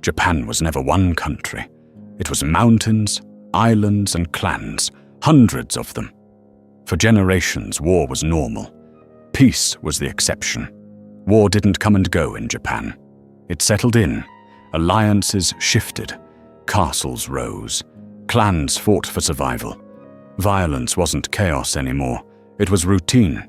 Japan was never one country. It was mountains, islands, and clans, hundreds of them. For generations, war was normal. Peace was the exception. War didn't come and go in Japan. It settled in. Alliances shifted. Castles rose. Clans fought for survival. Violence wasn't chaos anymore. It was routine.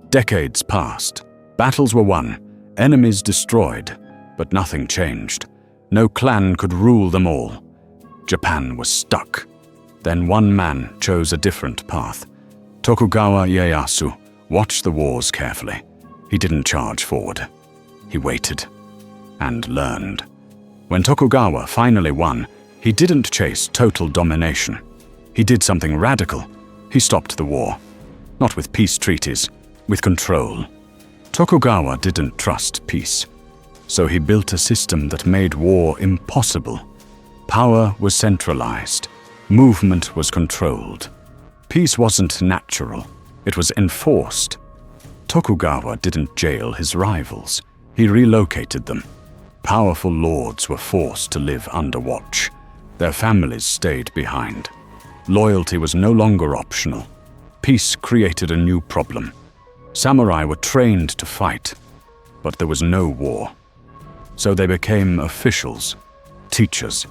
Decades passed. Battles were won. Enemies destroyed. But nothing changed. No clan could rule them all. Japan was stuck. Then one man chose a different path. Tokugawa Ieyasu watched the wars carefully. He didn't charge forward. He waited and learned. When Tokugawa finally won, he didn't chase total domination. He did something radical. He stopped the war. Not with peace treaties, with control. Tokugawa didn't trust peace. So he built a system that made war impossible. Power was centralized. Movement was controlled. Peace wasn't natural. It was enforced. Tokugawa didn't jail his rivals. He relocated them. Powerful lords were forced to live under watch. Their families stayed behind. Loyalty was no longer optional. Peace created a new problem. Samurai were trained to fight, but there was no war. So they became officials, teachers,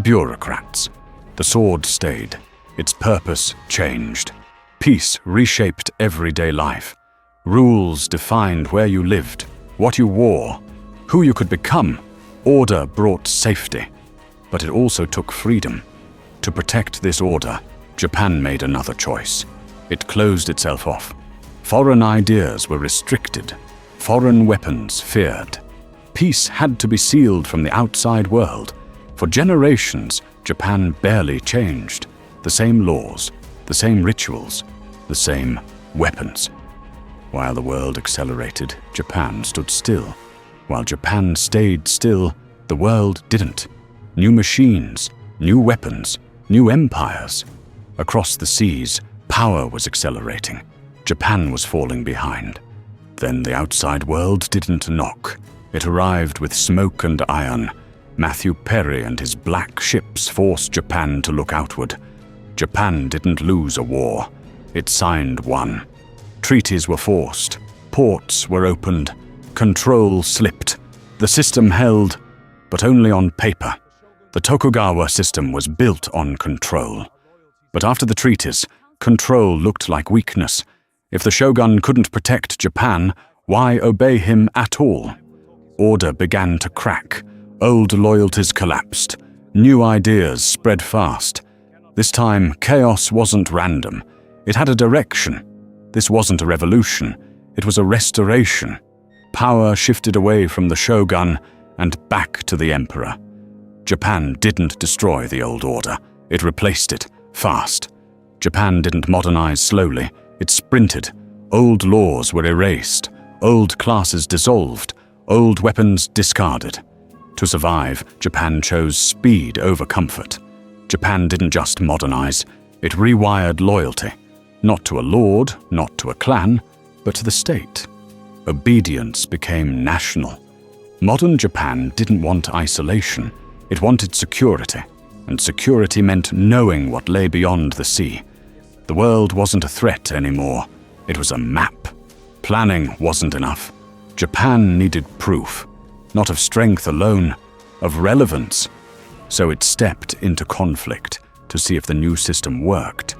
bureaucrats. The sword stayed. Its purpose changed. Peace reshaped everyday life. Rules defined where you lived, what you wore, who you could become. Order brought safety, but it also took freedom. To protect this order, Japan made another choice. It closed itself off. Foreign ideas were restricted. Foreign weapons feared. Peace had to be sealed from the outside world. For generations, Japan barely changed. The same laws, the same rituals, the same weapons. While the world accelerated, Japan stood still. While Japan stayed still, the world didn't. New machines, new weapons, new empires. Across the seas, power was accelerating. Japan was falling behind. Then the outside world didn't knock. It arrived with smoke and iron. Matthew Perry and his black ships forced Japan to look outward. Japan didn't lose a war. It signed one. Treaties were forced. Ports were opened. Control slipped. The system held, but only on paper. The Tokugawa system was built on control. But after the treaties, control looked like weakness. If the shogun couldn't protect Japan, why obey him at all? Order began to crack. Old loyalties collapsed. New ideas spread fast. This time, chaos wasn't random. It had a direction. This wasn't a revolution. It was a restoration. Power shifted away from the shogun and back to the emperor. Japan didn't destroy the old order. It replaced it, fast. Japan didn't modernize slowly. It sprinted. Old laws were erased. Old classes dissolved. Old weapons discarded. To survive, Japan chose speed over comfort. Japan didn't just modernize. It rewired loyalty. Not to a lord, not to a clan, but to the state. Obedience became national. Modern Japan didn't want isolation. It wanted security, and security meant knowing what lay beyond the sea. The world wasn't a threat anymore. It was a map. Planning wasn't enough. Japan needed proof, not of strength alone, of relevance. So it stepped into conflict to see if the new system worked.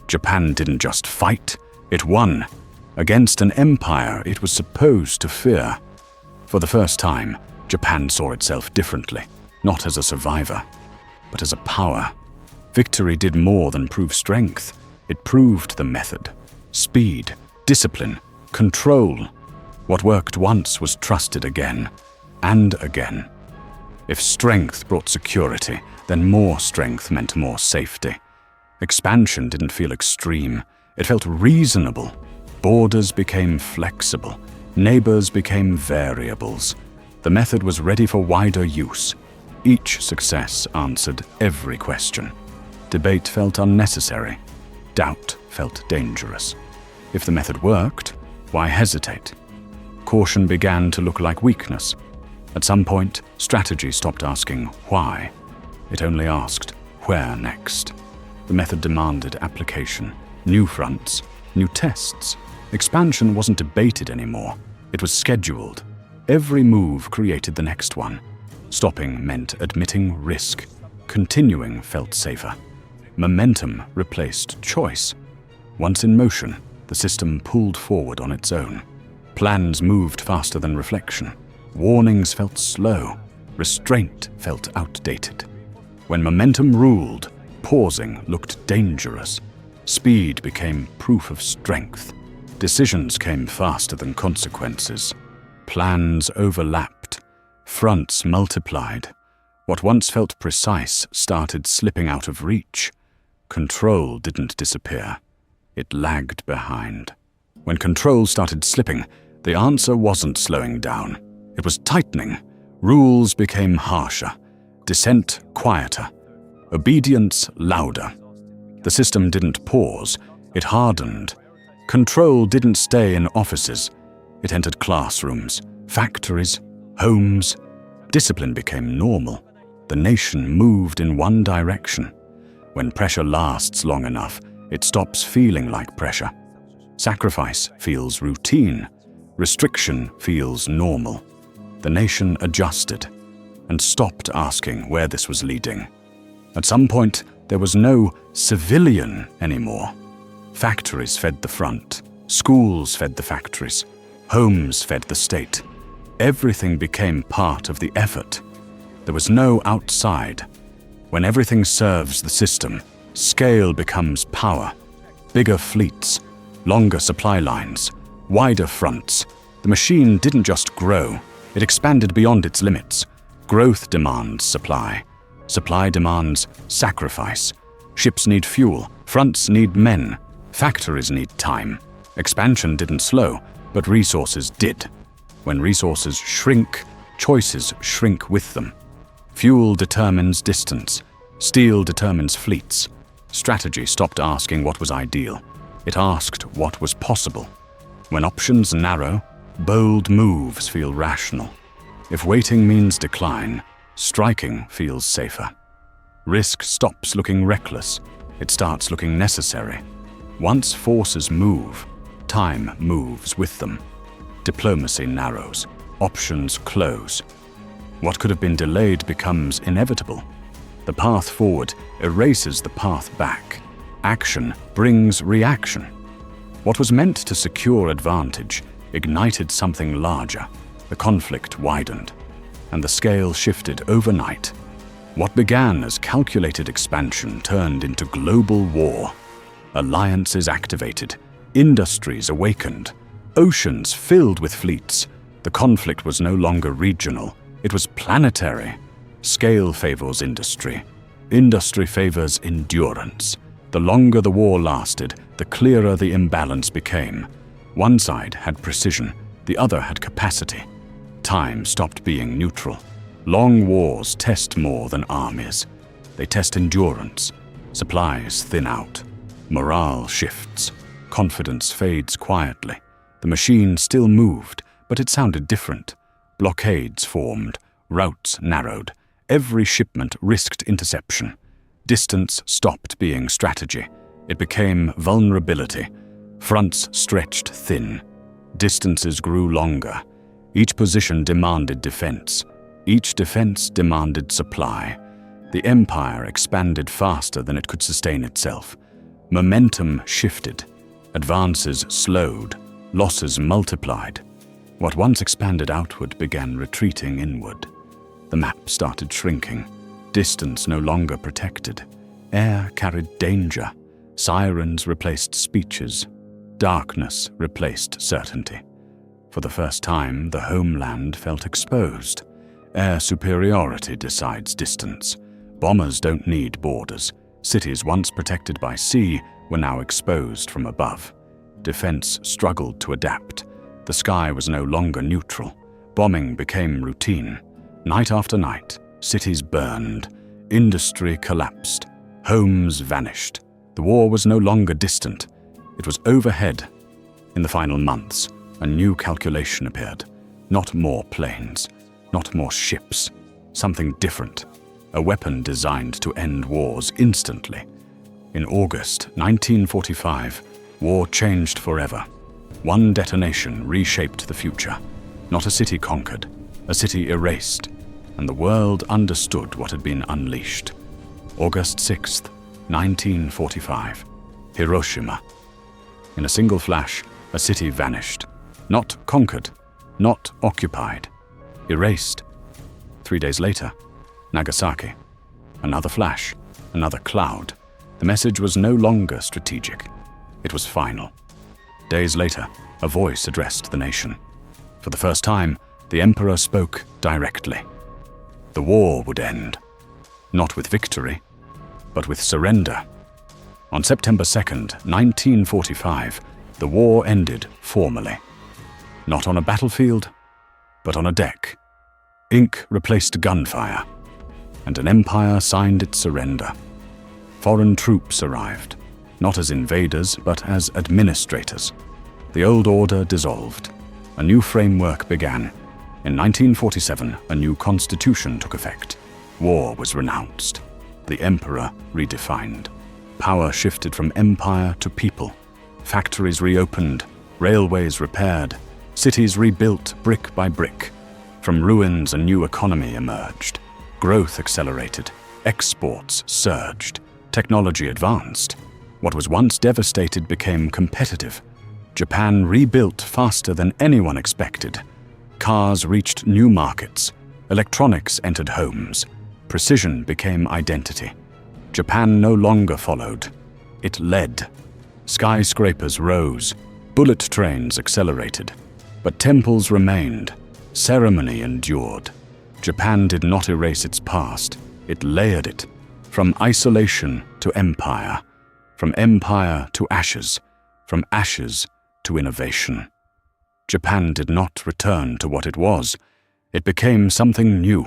Japan didn't just fight, it won. Against an empire it was supposed to fear. For the first time, Japan saw itself differently, not as a survivor, but as a power. Victory did more than prove strength. It proved the method, speed, discipline, control. What worked once was trusted again and again. If strength brought security, then more strength meant more safety. Expansion didn't feel extreme. It felt reasonable. Borders became flexible. Neighbors became variables. The method was ready for wider use. Each success answered every question. Debate felt unnecessary. Doubt felt dangerous. If the method worked, why hesitate? Caution began to look like weakness. At some point, strategy stopped asking why. It only asked where next. The method demanded application, new fronts, new tests. Expansion wasn't debated anymore. It was scheduled. Every move created the next one. Stopping meant admitting risk. Continuing felt safer. Momentum replaced choice. Once in motion, the system pulled forward on its own. Plans moved faster than reflection. Warnings felt slow. Restraint felt outdated. When momentum ruled, pausing looked dangerous. Speed became proof of strength. Decisions came faster than consequences. Plans overlapped. Fronts multiplied. What once felt precise started slipping out of reach. Control didn't disappear. It lagged behind. When control started slipping, the answer wasn't slowing down. It was tightening. Rules became harsher. Dissent quieter. Obedience louder. The system didn't pause. It hardened. Control didn't stay in offices. It entered classrooms, factories, homes. Discipline became normal. The nation moved in one direction. When pressure lasts long enough, it stops feeling like pressure. Sacrifice feels routine. Restriction feels normal. The nation adjusted and stopped asking where this was leading. At some point, there was no civilian anymore. Factories fed the front. Schools fed the factories. Homes fed the state. Everything became part of the effort. There was no outside. When everything serves the system, scale becomes power. Bigger fleets, longer supply lines, wider fronts. The machine didn't just grow, it expanded beyond its limits. Growth demands supply. Supply demands sacrifice. Ships need fuel, fronts need men, factories need time. Expansion didn't slow, but resources did. When resources shrink, choices shrink with them. Fuel determines distance. Steel determines fleets. Strategy stopped asking what was ideal. It asked what was possible. When options narrow, bold moves feel rational. If waiting means decline, striking feels safer. Risk stops looking reckless. It starts looking necessary. Once forces move, time moves with them. Diplomacy narrows. Options close. What could have been delayed becomes inevitable. The path forward erases the path back. Action brings reaction. What was meant to secure advantage ignited something larger. The conflict widened, and the scale shifted overnight. What began as calculated expansion turned into global war. Alliances activated, industries awakened, oceans filled with fleets. The conflict was no longer regional, it was planetary. Scale favors industry. Industry favors endurance. The longer the war lasted, the clearer the imbalance became. One side had precision, the other had capacity. Time stopped being neutral. Long wars test more than armies. They test endurance. Supplies thin out. Morale shifts. Confidence fades quietly. The machine still moved, but it sounded different. Blockades formed. Routes narrowed. Every shipment risked interception. Distance stopped being strategy. It became vulnerability. Fronts stretched thin. Distances grew longer. Each position demanded defense. Each defense demanded supply. The empire expanded faster than it could sustain itself. Momentum shifted. Advances slowed. Losses multiplied. What once expanded outward began retreating inward. The map started shrinking. Distance no longer protected. Air carried danger. Sirens replaced speeches. Darkness replaced certainty. For the first time, the homeland felt exposed. Air superiority decides distance. Bombers don't need borders. Cities once protected by sea were now exposed from above. Defense struggled to adapt. The sky was no longer neutral. Bombing became routine. Night after night, cities burned. Industry collapsed. Homes vanished. The war was no longer distant. It was overhead. In the final months, a new calculation appeared. Not more planes. not more ships. Something different. A weapon designed to end wars instantly. In August 1945, war changed forever. One detonation reshaped the future. Not a city conquered, a city erased, and the world understood what had been unleashed. August 6th, 1945. Hiroshima. In a single flash, a city vanished. Not conquered, not occupied. Erased. 3 days later, Nagasaki. Another flash, another cloud. The message was no longer strategic. It was final. Days later, a voice addressed the nation. For the first time, the emperor spoke directly. The war would end. Not with victory, but with surrender. On September 2nd, 1945, the war ended formally. Not on a battlefield, but on a deck. Ink replaced gunfire, and an empire signed its surrender. Foreign troops arrived, not as invaders, but as administrators. The old order dissolved. A new framework began. In 1947, a new constitution took effect. War was renounced. The emperor redefined. Power shifted from empire to people. Factories reopened, railways repaired, cities rebuilt brick by brick. From ruins, a new economy emerged. Growth accelerated, exports surged, technology advanced. What was once devastated became competitive. Japan rebuilt faster than anyone expected. Cars reached new markets. Electronics entered homes. Precision became identity. Japan no longer followed. It led. Skyscrapers rose. Bullet trains accelerated. But temples remained. Ceremony endured. Japan did not erase its past. It layered it. From isolation to empire. From empire to ashes. From ashes to innovation. Japan did not return to what it was. It became something new.